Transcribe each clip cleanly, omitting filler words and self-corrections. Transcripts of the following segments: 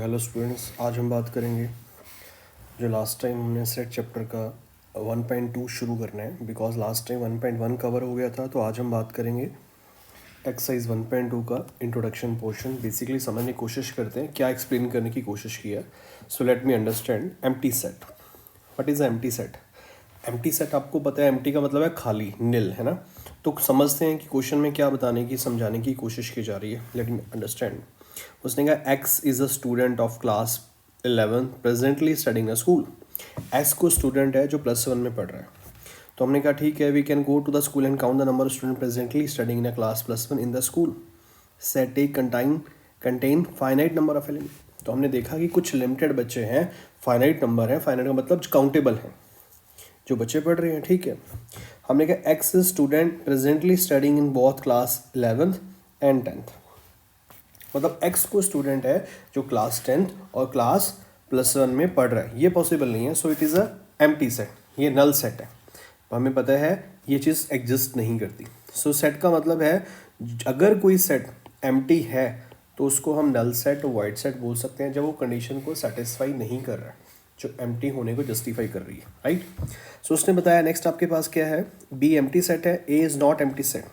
Hello students, आज हम बात करेंगे जो लास्ट टाइम हमने सेट चैप्टर का 1.2 शुरू करना है। बिकॉज लास्ट टाइम 1.1 कवर हो गया था, तो आज हम बात करेंगे एक्सरसाइज 1.2 का इंट्रोडक्शन पोर्शन। बेसिकली समझने की कोशिश करते हैं क्या एक्सप्लेन करने की कोशिश किया। So let me understand empty set. What is empty set? Empty set आपको पता है, एम्प्टी का मतलब है खाली, नील, है ना। तो समझते हैं कि क्वेश्चन में क्या बताने की, समझाने की कोशिश की जा रही है। Let me understand. उसने कहा x is a student of class 11 presently studying a school. X को स्टूडेंट है जो +1 में पढ़ रहा है। तो हमने कहा ठीक है, we can go to the school and count the number of student presently studying in a class +1 in the school. Set A contain finite number of element. तो हमने देखा कि कुछ लिमिटेड बच्चे हैं, फाइनाइट नंबर है, फाइनाइट का मतलब काउंटेबल है, जो बच्चे पढ़ रहे हैं। ठीक है, हमने कहा x student presently studying in both class 11th and 10th। मतलब एक्स को स्टूडेंट है जो क्लास 10th और क्लास +1 में पढ़ रहा है। ये पॉसिबल नहीं है, सो it is a empty set, ये नल सेट है। तो हमें पता है ये चीज़ एग्जिस्ट नहीं करती। सो सेट का मतलब है अगर कोई सेट एम्प्टी है तो उसको हम नल सेट, वाइड सेट बोल सकते हैं, जब वो कंडीशन को सेटिस्फाई नहीं कर रहा है, जो एम्प्टी होने को जस्टिफाई कर रही है, राइट। सो उसने बताया नेक्स्ट आपके पास क्या है, बी एम्प्टी सेट है, A is not empty set.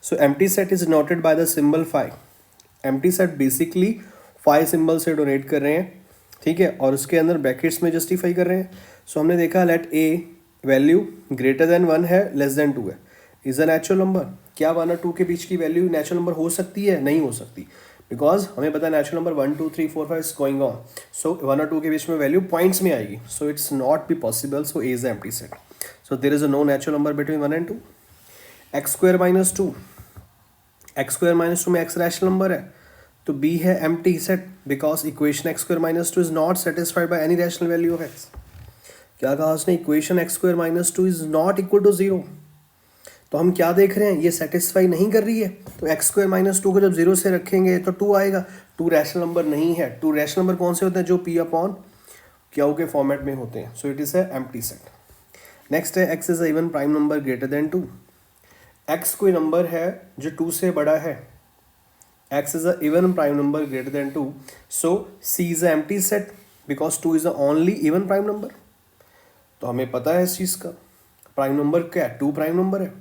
So empty set is noted by the symbol five. Empty set basically 5 symbol से डोनेट कर रहे हैं, ठीक है, और उसके अंदर ब्रैकेट्स में जस्टिफाई कर रहे हैं। सो हमने देखा लेट ए वैल्यू ग्रेटर देन 1 है, लेस देन 2 है, इज़ अ नेचुरल नंबर। क्या 1 और 2 के बीच की वैल्यू नेचुरल नंबर हो सकती है? नहीं हो सकती, बिकॉज हमें पता है natural number 1 2 3 4 5 is going on. So 1 और 2 के बीच में वैल्यू पॉइंट्स में आएगी, so it's not be possible. So A is empty set. So there is a no natural number between 1 and 2। X square minus 2, X square minus 2 में X rational number है, तो B है empty set, because equation x square minus 2 is not satisfied by any rational value of X. क्या कहा उसने? Equation x square minus 2 is not equal to 0। तो हम क्या देख रहे हैं, ये सेटिस्फाई नहीं कर रही है। तो एक्स स्क्वायर माइनस 2 को जब 0 से रखेंगे तो 2 आएगा। 2 रैशनल नंबर नहीं है। 2 रैशनल नंबर कौन से होते हैं? जो पी अपॉन क्यू के फॉर्मेट में होते हैं। So it is a empty set. Next है x is even prime number greater than 2। X कोई नंबर है जो 2 से बड़ा है, x is a even prime number greater than 2, so C is a empty set because 2 is the only even prime number। तो हमें पता है इस चीज़ का प्राइम नंबर क्या है, 2 प्राइम नंबर है।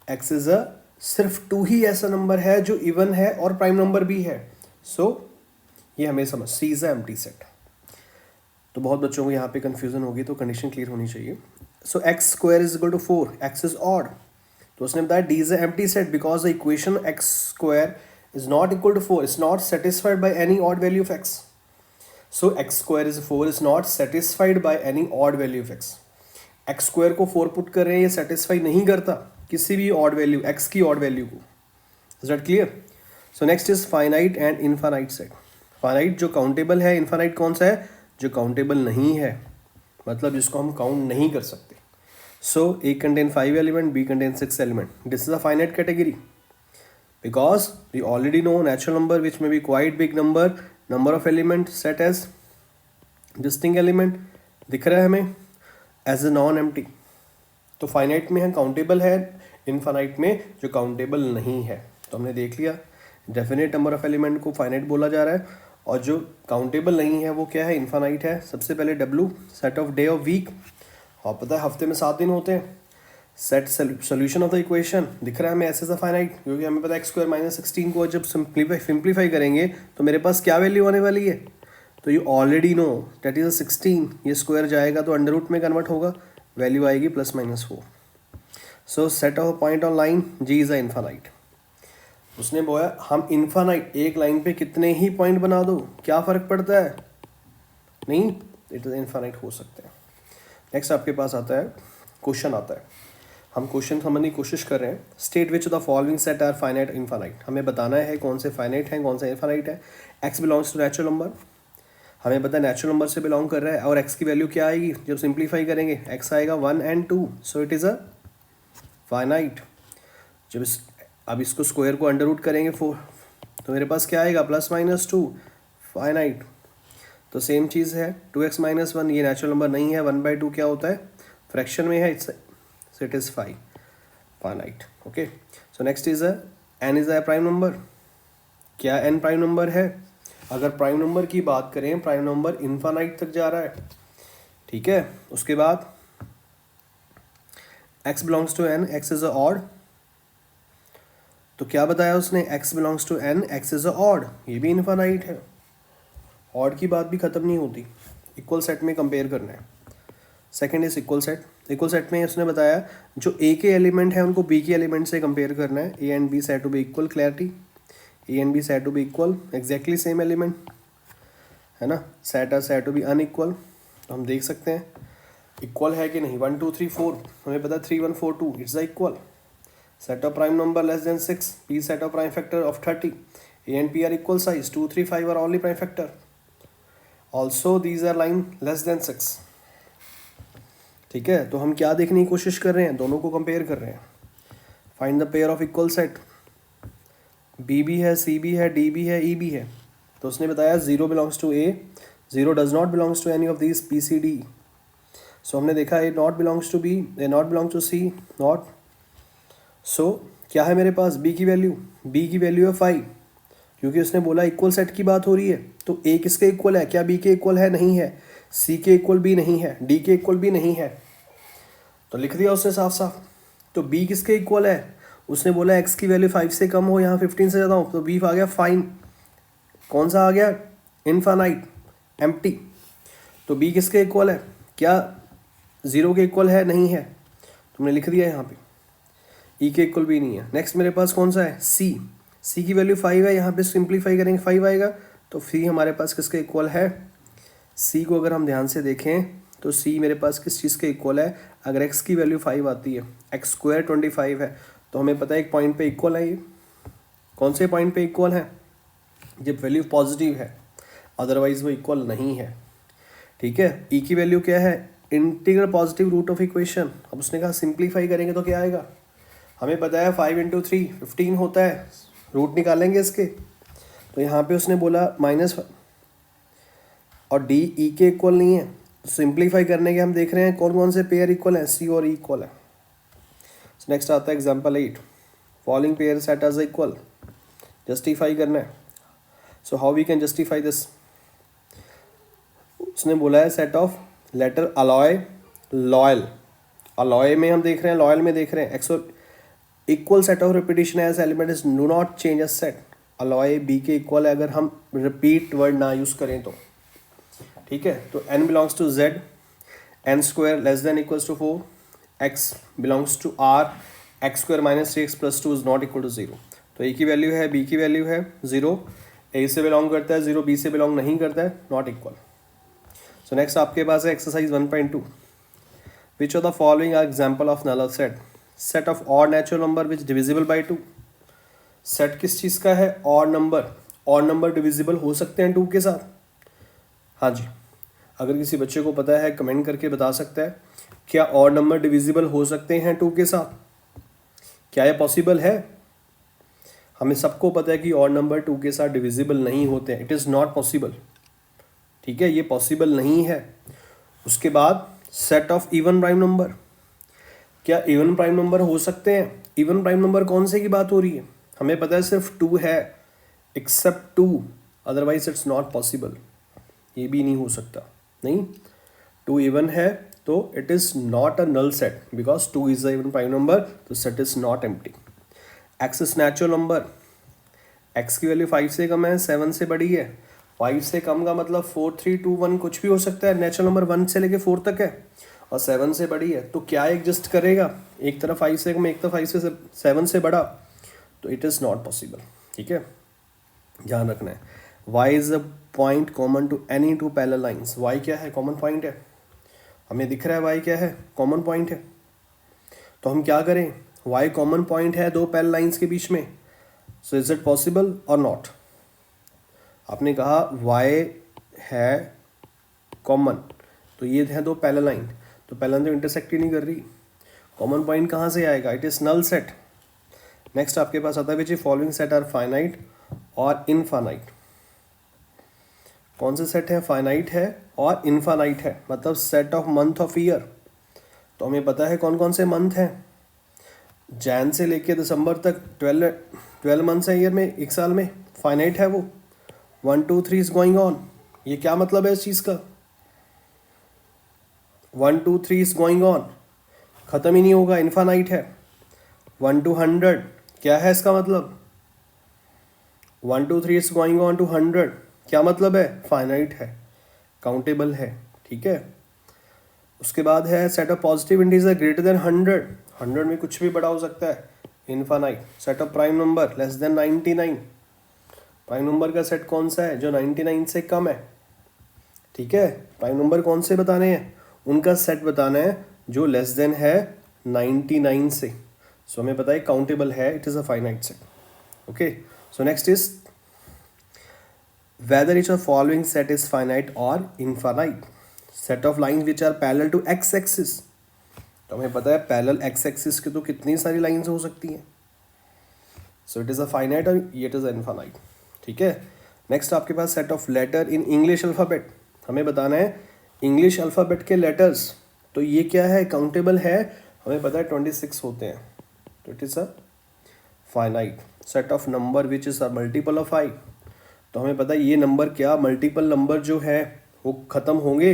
x is a सिर्फ 2 ही ऐसा नंबर है जो इवन है और प्राइम नंबर भी है। सो ये हमें समझ, C is a empty set। तो बहुत बच्चों को यहाँ पे कंफ्यूजन होगी, तो कंडीशन क्लियर होनी चाहिए। So x square is equal to 4, x is odd. तो उसने बताया D is empty set because the equation x square is not equal to 4, it's not satisfied by any odd value of x. So x square is 4 is not satisfied by any odd value of x. x square को 4 put कर रहे हैं, ये satisfy नहीं करता किसी भी odd value, x की ऑड वैल्यू को। Is that clear? So next is finite and infinite set. Finite जो काउंटेबल है, इनफाइनाइट कौन सा है? जो काउंटेबल नहीं है, मतलब जिसको हम काउंट नहीं कर सकते। So A contain 5 element, B contain 6 element. This is a finite category because we already know natural number which may be quite big number of element set as distinct element दिख रहा है हमें as a non empty। तो finite में है countable है, infinite में जो काउंटेबल नहीं है। तो हमने देख लिया डेफिनेट नंबर ऑफ एलिमेंट को फाइनाइट बोला जा रहा है, और जो काउंटेबल नहीं है वो क्या है? इनफाइनाइट है। सबसे पहले W set of day of week, और पता है हफ्ते में 7 दिन होते हैं। Set solution of the equation दिख रहा है हमें एस एज अ फाइनाइट, क्योंकि हमें पता है एक्स स्क्वायर माइनस 16 को जब सिंप्लीफाई करेंगे तो मेरे पास क्या वैल्यू आने वाली है? तो you already know that is a 16। ये स्क्वायर जाएगा तो अंडर रूट में कन्वर्ट होगा, वैल्यू आएगी +-4। So set of point on line G is a infinite. उसने बोला हम इनफाइनाइट एक लाइन पे कितने ही पॉइंट बना दो, क्या फ़र्क पड़ता है? नहीं, इट इज इनफाइनाइट हो सकते हैं। नेक्स्ट आपके पास आता है क्वेश्चन आता है, हम क्वेश्चन समझने की कोशिश कर रहे हैं। State which the following set are finite infinite. हमें बताना है कौन से फाइनाइट हैं, कौन सा इनफाइनाइट है। X belongs to natural number, हमें पता है नेचुरल नंबर से बिलोंग कर रहा है, और एक्स की वैल्यू क्या आएगी जब सिंप्लीफाई करेंगे? एक्स आएगा 1 and 2, so it is a finite. जब अब इसको स्क्वायर को अंडर रूट करेंगे 4, तो मेरे पास क्या आएगा? +-2 फाइनाइट। तो सेम चीज़ है 2x - 1, ये नेचुरल नंबर नहीं है। 1/2 क्या होता है? फ्रैक्शन में है, so it is 5 finite। okay, so next is a n is a prime number। क्या n प्राइम नंबर है? अगर प्राइम नंबर की बात करें, प्राइम नंबर इन्फानाइट तक जा रहा है, ठीक है। उसके बाद x belongs to n, x is a odd, तो क्या बताया उसने, x belongs to n, x is a odd, ये भी इन्फानाइट है। ऑड की बात भी खत्म नहीं होती, इक्वल सेट में कंपेयर करना है। Second is equal set. Equal set में उसने बताया जो ए के एलिमेंट है उनको बी के एलिमेंट से कंपेयर करना है। A and B set to be equal, clarity, A and B set to be equal, exactly same element है ना, set are set to be unequal. तो हम देख सकते हैं इक्वल है कि नहीं। 1 2 3 4, हमें पता है 3 1 4 2, it's the equal. Set of prime number less than 6, P set of prime factor of 30, A and P are equal size, 2 3 5 are only prime factor, also these are line less than 6। ठीक है, तो हम क्या देखने की कोशिश कर रहे हैं, दोनों को कंपेयर कर रहे हैं। Find the pair of equal set, B भी है, सी भी है, डी भी है, ई भी है। तो उसने बताया 0 belongs to A, 0 does not belongs to any of these P C D. So हमने देखा A not belongs to B, A not belong to C, not. So क्या है मेरे पास, बी की वैल्यू, बी की वैल्यू है 5, क्योंकि उसने बोला इक्वल सेट की बात हो रही है। तो ए किसके इक्वल है, क्या बी के इक्वल है, नहीं है। सी के इक्वल भी नहीं है, डी के इक्वल भी नहीं है, तो लिख दिया उसने साफ साफ। तो बी किसके इक्वल है, उसने बोला एक्स की वैल्यू 5 से कम हो, यहाँ 15 से ज़्यादा हो, तो बी आ गया फाइन। कौन सा आ गया, इनफाइनाइट, एम्प्टी। तो बी किसके इक्वल है, क्या 0 के इक्वल है, नहीं है, तुमने लिख दिया यहाँ पे। ई के इक्वल भी नहीं है। नेक्स्ट मेरे पास कौन सा है, सी। सी की वैल्यू 5 है, यहाँ पे सिंप्लीफाई करेंगे 5 आएगा, तो सी हमारे पास किसके इक्वल है। सी को अगर हम ध्यान से देखें तो सी मेरे पास किस चीज़ के इक्वल है, अगर एक्स की वैल्यू 5 आती है, एक्स स्क्वायर 25 है, तो हमें पता है एक पॉइंट पे इक्वल है। ये कौन से पॉइंट पे इक्वल है, जब वैल्यू पॉजिटिव है, अदरवाइज वो इक्वल नहीं है। ठीक है, ई की वैल्यू क्या है, integral positive root of equation. अब उसने कहा सिंप्लीफाई करेंगे तो क्या आएगा, हमें पता है 5 × 3 15 होता है, रूट निकालेंगे इसके। तो यहाँ पे उसने बोला -, और डी ई के इक्वल नहीं है, तो सिंप्लीफाई करने के हम देख रहे हैं कौन कौन से पेयर इक्वल हैं, सी और ई इक्वल है। नेक्स्ट आता है example 8, following pair set as equal, justify करना है। So how we can justify this, उसने बोला है set of letter alloy, loyal, alloy में हम देख रहे हैं, लॉयल में देख रहे हैं, X equal set of repetition as element is do not change as set. Alloy B के इक्वल है अगर हम रिपीट वर्ड ना यूज करें तो। ठीक है, तो n belongs to z, n square less than equals to 4, x belongs to r, x square -3x + 2 is not equal to 0। तो a की वैल्यू है, b की वैल्यू है 0, a से बिलोंग करता है 0, b से बिलोंग नहीं करता है, नॉट इक्वल। सो नेक्स्ट आपके पास है exercise 1.2, which of the following are example of null set, set of odd natural number which divisible by 2। Set किस चीज़ का है, odd number, odd number divisible हो सकते हैं 2 के साथ। हाँ जी, अगर किसी बच्चे को पता है कमेंट करके बता सकता है, क्या ऑड नंबर डिविजिबल हो सकते हैं 2 के साथ, क्या ये पॉसिबल है। हमें सबको पता है कि ऑड नंबर 2 के साथ डिविजिबल नहीं होते हैं, इट इज़ नॉट पॉसिबल। ठीक है, ये पॉसिबल नहीं है। उसके बाद set of even prime number, क्या इवन प्राइम नंबर हो सकते हैं। इवन प्राइम नंबर कौन से की बात हो रही है, हमें पता है सिर्फ 2 है, except 2, otherwise it's not possible, ये भी नहीं हो सकता। नहीं, 2 इवन है तो it is not a null set, because 2 is a even prime number, तो set is not empty. X is natural number, x की वैल्यू 5 से कम है, 7 से बड़ी है। 5 से कम का मतलब 4 3 2 1 कुछ भी हो सकता है, नेचुरल नंबर 1 से लेके 4 तक है, और 7 से बड़ी है, तो क्या एग्जिस्ट करेगा, एक तरफ 5 से कम, एक तरफ 5 से 7 से बड़ा, तो इट इज़ नॉट पॉसिबल। ठीक है, ध्यान रखना है। y is a point common to any 2 parallel lines, y क्या है, कॉमन पॉइंट है, हमें दिख रहा है y क्या है, कॉमन पॉइंट है। तो हम क्या करें, y कॉमन पॉइंट है 2 पैरेलल लाइंस के बीच में, सो इज इट पॉसिबल और नॉट। आपने कहा y है कॉमन, तो ये है 2 पैरेलल लाइन, तो पैरेलल तो इंटरसेक्ट ही नहीं कर रही, कॉमन पॉइंट कहाँ से आएगा, it is null set. Next आपके पास आता है which following set are finite और इनफाइनाइट। कौन से सेट है, फाइनाइट है और इनफाइनाइट है, मतलब set of month of year. तो हमें पता है कौन कौन से मंथ हैं, जैन से लेके दिसंबर तक 12 मंथ्स है ईयर में, एक साल में, फाइनाइट है वो। 1 2 3 इज गोइंग ऑन, ये क्या मतलब है इस चीज़ का? 1 2 3 इज गोइंग ऑन, ख़त्म ही नहीं होगा, इन्फानाइट है। 1 to 100 क्या है इसका मतलब? 1 2 3 इज गोइंग ऑन टू 100 क्या मतलब है? फाइनाइट है, काउंटेबल है, ठीक है। उसके बाद है set of positive integer greater than 100, 100 में कुछ भी बड़ा हो सकता है, infinite. Set of prime number less then 99, prime number का सेट कौन सा है? जो 99 से कम है, ठीक है। प्राइम नंबर कौन से बताने हैं? उनका सेट बताना है जो लेस देन है 99 से। सो हमें पता है काउंटेबल है, it is a finite set. Okay, so next is whether each of following set is finite or infinite. Set of lines which are parallel to x axis, तो हमें पता है पैरेलल x एक्सिस की तो कितनी सारी lines हो सकती हैं। So it is a finite और ये इट इज़ अ इनफाइनाइट, ठीक है। नेक्स्ट आपके पास set of letter in English alphabet, हमें बताना है इंग्लिश अल्फ़ाबेट के लेटर्स, तो ये क्या है? काउंटेबल है, हमें पता है 26 होते हैं, तो it is a finite. Set of number which is a multiple of 5, तो हमें पता है ये नंबर क्या, मल्टीपल नंबर जो है वो ख़त्म होंगे,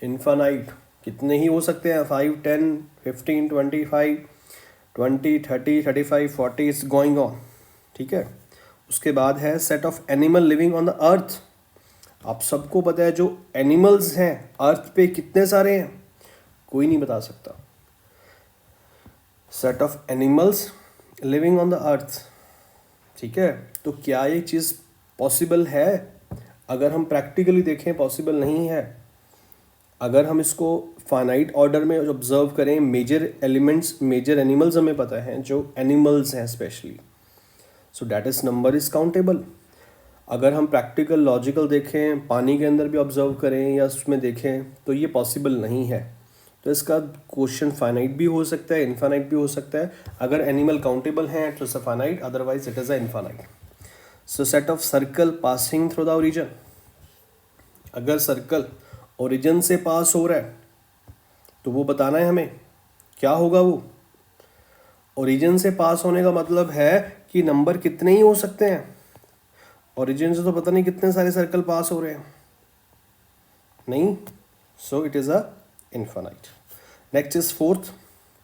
इन्फानाइट। कितने ही हो सकते हैं? 5 10 15 25 20 30 35 40 इज गोइंग ऑन, ठीक है। उसके बाद है set of animal living on the earth, आप सबको पता है जो एनिमल्स हैं अर्थ पे कितने सारे हैं, कोई नहीं बता सकता। Set of animals living on the earth, ठीक है। तो क्या ये चीज़ पॉसिबल है? अगर हम प्रैक्टिकली देखें पॉसिबल नहीं है। अगर हम इसको फाइनाइट ऑर्डर में ऑब्जर्व करें, मेजर एलिमेंट्स, मेजर एनिमल्स हमें पता है जो एनिमल्स हैं specially, so that is number is countable. अगर हम प्रैक्टिकल लॉजिकल देखें, पानी के अंदर भी ऑब्जर्व करें या उसमें देखें, तो ये पॉसिबल नहीं है। तो इसका क्वेश्चन फाइनाइट भी हो सकता है, इनफाइनाइट भी हो सकता है। अगर एनिमल काउंटेबल हैं तो it's a finite, otherwise it is a infinite. So set of circle passing through the origin, अगर सर्कल ओरिजिन से पास हो रहा है तो वो बताना है हमें क्या होगा। वो ओरिजिन से पास होने का मतलब है कि नंबर कितने ही हो सकते हैं, ओरिजिन से तो पता नहीं कितने सारे सर्कल पास हो रहे हैं, नहीं। So it is a infinite. Next is fourth,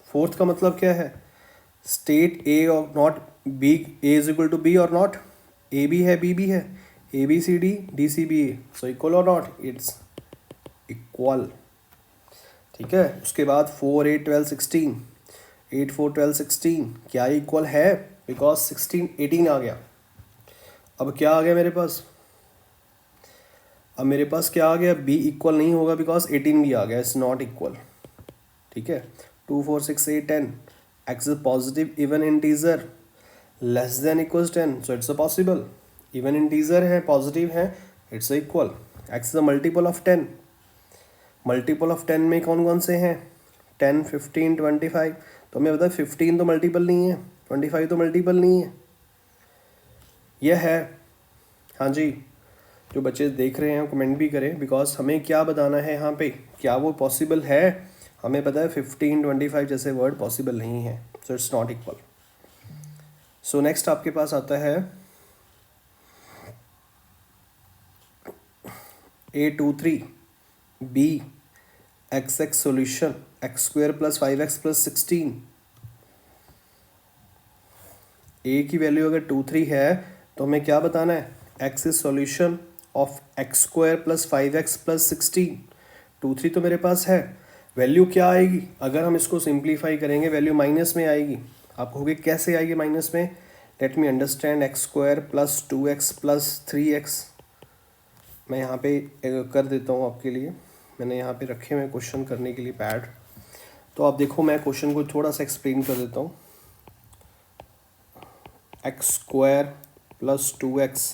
fourth का मतलब क्या है? स्टेट ए और not B, A is equal to B और नॉट, ए भी है बी भी है, A B C D C B A, so equal और नॉट, इट्स इक्वल, ठीक है। उसके बाद 4 8 12 16, 8 4 12 16 क्या इक्वल है? बिकॉज 16 18 आ गया। अब क्या आ गया मेरे पास? अब मेरे पास क्या आ गया? बी इक्वल नहीं होगा बिकॉज 18 भी आ गया, इट्स नॉट इक्वल, ठीक है। 2 4 6 8 10, x is positive even integer less than equals 10, so it's a possible. Even integer है, पॉजिटिव है, it's equal. X is a multiple of 10, multiple of 10 में कौन कौन से हैं? 10 15 25, तो हमें पता है 15 तो मल्टीपल नहीं है, 25 तो मल्टीपल नहीं है, यह है। हाँ जी, जो बच्चे देख रहे हैं कमेंट भी करें, बिकॉज हमें क्या बताना है यहाँ पे, क्या वो पॉसिबल है? हमें पता है 15 25 जैसे वर्ड पॉसिबल नहीं है, सो it's not equal. So next आपके पास आता है A23 B x x solution x square plus 5x plus 16, ए की वैल्यू अगर 2 3 है तो हमें क्या बताना है? X is solution of x square plus 5x plus 16। 2 3 तो मेरे पास है, वैल्यू क्या आएगी? अगर हम इसको सिंप्लीफाई करेंगे वैल्यू माइनस में आएगी। आप कहोगे कैसे आएगी माइनस में? Let me understand, x square plus 2x plus 3x, मैं यहाँ पे कर देता हूँ आपके लिए, मैंने यहाँ पे रखे हुए क्वेश्चन करने के लिए पैड, तो आप देखो मैं क्वेश्चन को थोड़ा सा एक्सप्लेन कर देता हूँ। X square plus 2x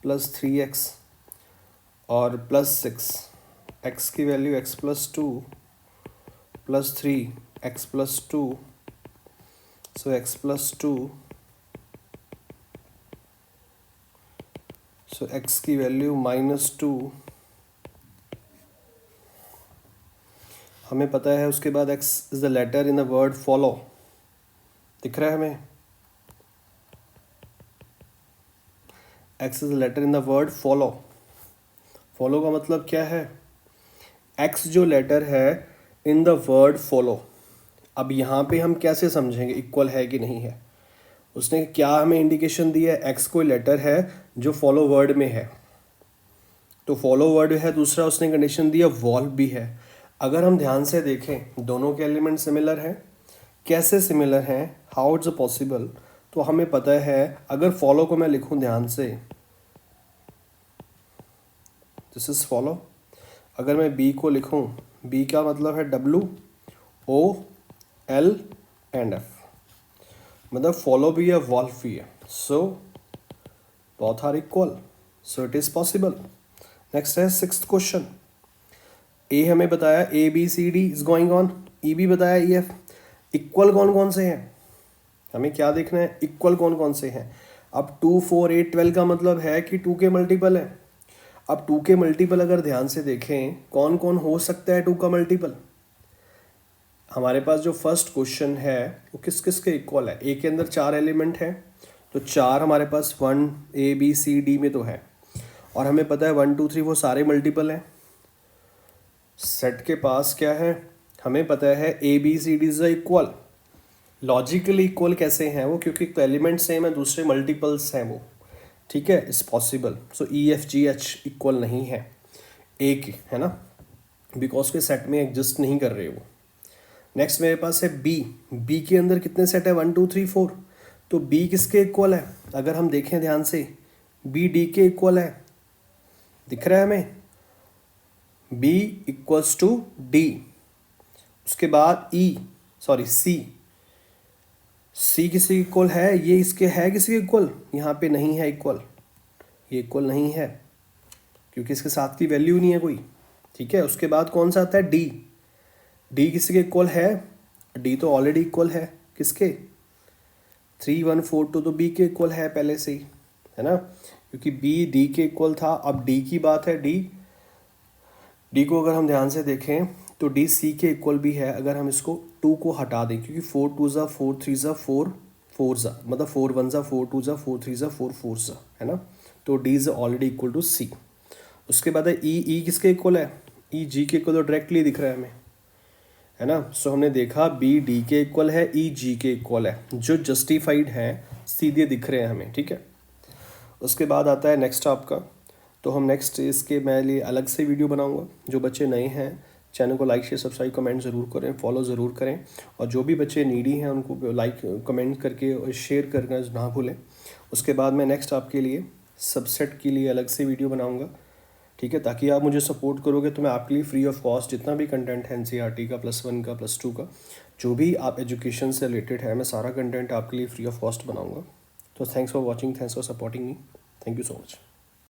plus 3x और प्लस 6, एक्स की value x plus 2 plus 3 x plus 2, so x plus 2, so x की वैल्यू -2, हमें पता है। उसके बाद x is the letter in the word follow, दिख रहा है हमें? X is a letter in the word follow. Follow का मतलब क्या है? एक्स जो लेटर है इन द वर्ड फॉलो। अब यहाँ पे हम कैसे समझेंगे इक्वल है कि नहीं है? उसने क्या हमें इंडिकेशन दी है? एक्स कोई लेटर है जो फॉलो वर्ड में है, तो फॉलो वर्ड है। दूसरा उसने कंडीशन दिया वॉल्व भी है। अगर हम ध्यान से देखें दोनों के एलिमेंट सिमिलर हैं। कैसे सिमिलर हैं? How it's possible? तो हमें पता है अगर फॉलो को मैं लिखूं ध्यान से, दिस इज फॉलो। अगर मैं बी को लिखूं, बी का मतलब है WOL मतलब फॉलो भी है वॉल्व भी है। So both are equal, so it is possible. Next है सिक्स्थ क्वेश्चन। ए हमें बताया ABCD is going on, E भी बताया EF। इक्वल कौन कौन से हैं? हमें क्या देखना है? इक्वल कौन कौन से हैं। अब 2 4 8 12 का मतलब है कि 2 के मल्टीपल है। अब 2 के मल्टीपल अगर ध्यान से देखें कौन कौन हो सकता है 2 का मल्टीपल। हमारे पास जो फर्स्ट क्वेश्चन है वो किस किस के इक्वल है? ए के अंदर 4 एलिमेंट हैं, तो 4 हमारे पास 1 ABCD में तो है, और हमें पता है 1 2 3 वो सारे मल्टीपल हैं। सेट के पास क्या है? हमें पता है ABCD is equal. Logically equal कैसे हैं वो? क्योंकि एलिमेंट सेम है, दूसरे मल्टीपल्स हैं वो, ठीक है, is possible. So EFGH equal नहीं है ए के, है ना, बिकॉज के सेट में एग्जिस्ट नहीं कर रहे वो। नेक्स्ट मेरे पास है बी के अंदर कितने सेट है? 1 2 3 4। तो बी किसके इक्वल है? अगर हम देखें ध्यान से, बी डी के इक्वल है, दिख रहा है हमें, B इक्वल्स टू D। उसके बाद C किसी इक्वल है? ये इसके है किसी के इक्वल? यहाँ पे नहीं है इक्वल, ये इक्वल नहीं है क्योंकि इसके साथ की वैल्यू नहीं है कोई, ठीक है। उसके बाद कौन सा आता है? D किसी के इक्वल है? D तो ऑलरेडी इक्वल है किसके? 3 1 4 2 तो B के इक्वल है पहले से ही, है ना, क्योंकि B D के इक्वल था। अब D की बात है, D को अगर हम ध्यान से देखें तो D C के इक्वल भी है। अगर हम इसको 2 को हटा दें, क्योंकि 4 2 ज़ा 4 3 ज़ा 4 4 ज़ा मतलब 4 1 ज़ा 4 2 ज़ा 4 3 ज़ा 4 4 ज़ा, है ना, तो D is already equal to C। उसके बाद है E किसके इक्वल है? E G के इक्वल तो डायरेक्टली दिख रहा है हमें, है ना। सो हमने देखा B D के इक्वल है, E G के इक्वल है, जो जस्टिफाइड है, सीधे दिख रहे हैं हमें, ठीक है। उसके बाद आता है नेक्स्ट आपका, तो हम नेक्स्ट इसके मैं लिए अलग से वीडियो बनाऊंगा। जो बच्चे नए हैं चैनल को लाइक शेयर सब्सक्राइब कमेंट ज़रूर करें, फॉलो ज़रूर करें, और जो भी बच्चे नीडी हैं उनको लाइक कमेंट करके और शेयर करना ना भूलें। उसके बाद मैं नेक्स्ट आपके लिए सबसेट के लिए अलग से वीडियो बनाऊंगा, ठीक है, ताकि आप मुझे सपोर्ट करोगे तो मैं आपके लिए फ्री ऑफ कॉस्ट जितना भी कंटेंट है NCERT का +1 का +2 का, जो भी आप एजुकेशन से रिलेटेड है, मैं सारा कंटेंट आपके लिए फ्री ऑफ कॉस्ट बनाऊँगा। तो thanks for watching, thanks for supporting me, thank you so much.